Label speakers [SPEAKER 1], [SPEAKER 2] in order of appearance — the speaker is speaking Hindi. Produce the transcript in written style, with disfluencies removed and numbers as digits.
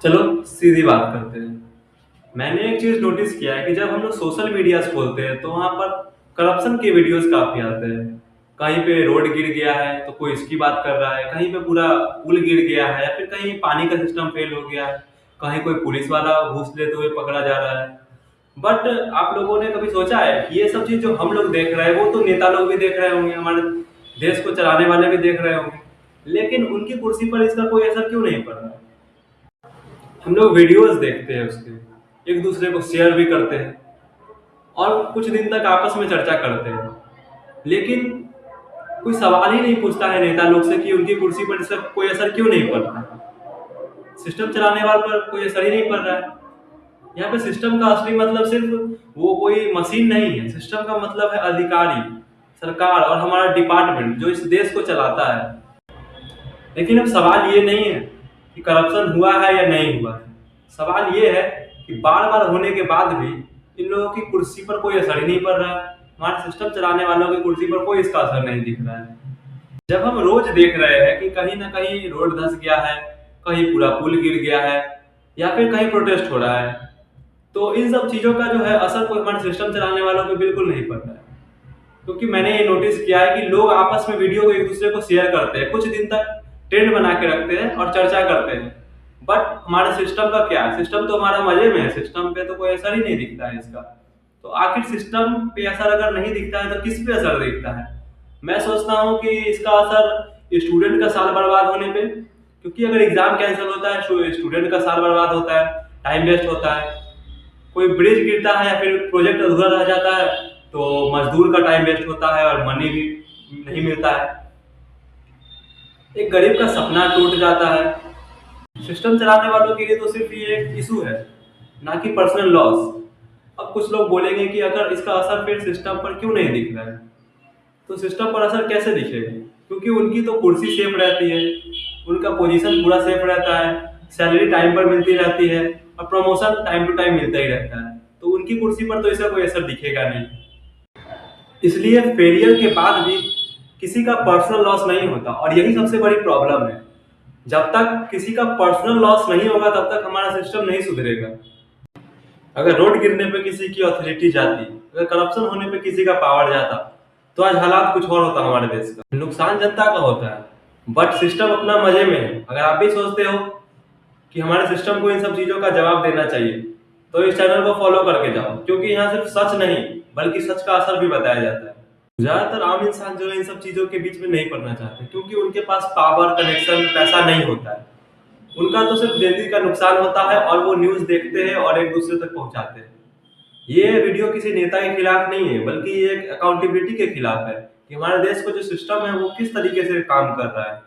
[SPEAKER 1] चलो सीधी बात करते हैं। मैंने एक चीज नोटिस किया है कि जब हम लोग सोशल मीडिया खोलते हैं तो वहां पर करप्शन के वीडियोस काफी आते हैं। कहीं पे रोड गिर गया है तो कोई इसकी बात कर रहा है, कहीं पे पूरा पुल गिर गया है, या फिर कहीं पानी का सिस्टम फेल हो गया है, कहीं कोई पुलिस वाला घूस लेते हुए पकड़ा जा रहा है। बट आप लोगों ने कभी सोचा है कि ये सब चीज जो हम लोग देख रहे हैं वो तो नेता लोग भी देख रहे होंगे, हमारे देश को चलाने वाले भी देख रहे होंगे, लेकिन उनकी कुर्सी पर इसका कोई असर क्यों नहीं पड़ रहा है? हम लोग वीडियोस देखते हैं उसके, एक दूसरे को शेयर भी करते हैं और कुछ दिन तक आपस में चर्चा करते हैं, लेकिन कोई सवाल ही नहीं पूछता है नेता लोग से कि उनकी कुर्सी पर इसका कोई असर क्यों नहीं पड़ रहा है। सिस्टम चलाने वाले पर कोई असर ही नहीं पड़ रहा है। यहाँ पे सिस्टम का असली मतलब सिर्फ वो कोई मशीन नहीं है। सिस्टम का मतलब है अधिकारी, सरकार और हमारा डिपार्टमेंट जो इस देश को चलाता है। लेकिन अब सवाल ये नहीं है कि करप्शन हुआ है या नहीं हुआ है। सवाल ये है कि बार बार होने के बाद भी इन लोगों की कुर्सी पर कोई असर ही नहीं पड़ रहा है। हमारे सिस्टम चलाने वालों की कुर्सी पर कोई इसका असर नहीं दिख रहा है। जब हम रोज देख रहे हैं कि कहीं ना कहीं रोड धंस गया है, कहीं पूरा पुल गिर गया है, या फिर कहीं प्रोटेस्ट हो रहा है, तो इन सब चीजों का जो है असर कोई हमारे सिस्टम चलाने वालों पे बिल्कुल नहीं पड़ रहा है। क्योंकि मैंने ये नोटिस किया है कि लोग आपस में वीडियो को एक दूसरे को शेयर करते हैं, कुछ दिन तक ट्रेंड बना के रखते हैं और चर्चा करते हैं। बट हमारे सिस्टम का क्या है? सिस्टम तो हमारा मजे में है, सिस्टम पे तो कोई असर ही नहीं दिखता है इसका। तो आखिर सिस्टम पे असर अगर नहीं दिखता है तो किस पे असर दिखता है? मैं सोचता हूँ कि इसका असर स्टूडेंट का साल बर्बाद होने पे, क्योंकि अगर एग्जाम कैंसिल होता है स्टूडेंट का साल बर्बाद होता है, टाइम वेस्ट होता है। कोई ब्रिज गिरता है या फिर प्रोजेक्ट अधूरा रह जाता है तो मजदूर का टाइम वेस्ट होता है और मनी भी नहीं मिलता है। एक गरीब का सपना टूट जाता है। सिस्टम चलाने वालों के लिए तो सिर्फ ये एक इशू है, ना कि पर्सनल लॉस। अब कुछ लोग बोलेंगे कि अगर इसका असर फिर सिस्टम पर क्यों नहीं दिख रहा है, तो सिस्टम पर असर कैसे दिखेगा? क्योंकि उनकी तो कुर्सी सेफ रहती है, उनका पोजीशन पूरा सेफ रहता है, सैलरी टाइम पर मिलती रहती है और प्रमोशन टाइम टू टाइम मिलता ही रहता है, तो उनकी कुर्सी पर तो इसका कोई असर दिखेगा नहीं। इसलिए फेलियर के बाद भी किसी का पर्सनल लॉस नहीं होता, और यही सबसे बड़ी प्रॉब्लम है। जब तक किसी का पर्सनल लॉस नहीं होगा तब तक हमारा सिस्टम नहीं सुधरेगा। अगर रोड गिरने पे किसी की अथॉरिटी जाती, अगर करप्शन होने पे किसी का पावर जाता, तो आज हालात कुछ और होता हमारे देश का। नुकसान जनता का होता है, बट सिस्टम अपना मजे में है। अगर आप भी सोचते हो कि हमारे सिस्टम को इन सब चीजों का जवाब देना चाहिए, तो इस चैनल को फॉलो करके जाओ, क्योंकि यहाँ सिर्फ सच नहीं बल्कि सच का असर भी बताया जाता है। ज्यादातर आम इंसान जो है इन सब चीजों के बीच में नहीं पड़ना चाहते, क्योंकि उनके पास पावर, कनेक्शन, पैसा नहीं होता है। उनका तो सिर्फ जल्दी का नुकसान होता है और वो न्यूज देखते हैं और एक दूसरे तक पहुंचाते हैं। ये वीडियो किसी नेता के खिलाफ नहीं है, बल्कि ये एक अकाउंटेबिलिटी के खिलाफ है कि हमारे देश को जो सिस्टम है वो किस तरीके से काम कर रहा है।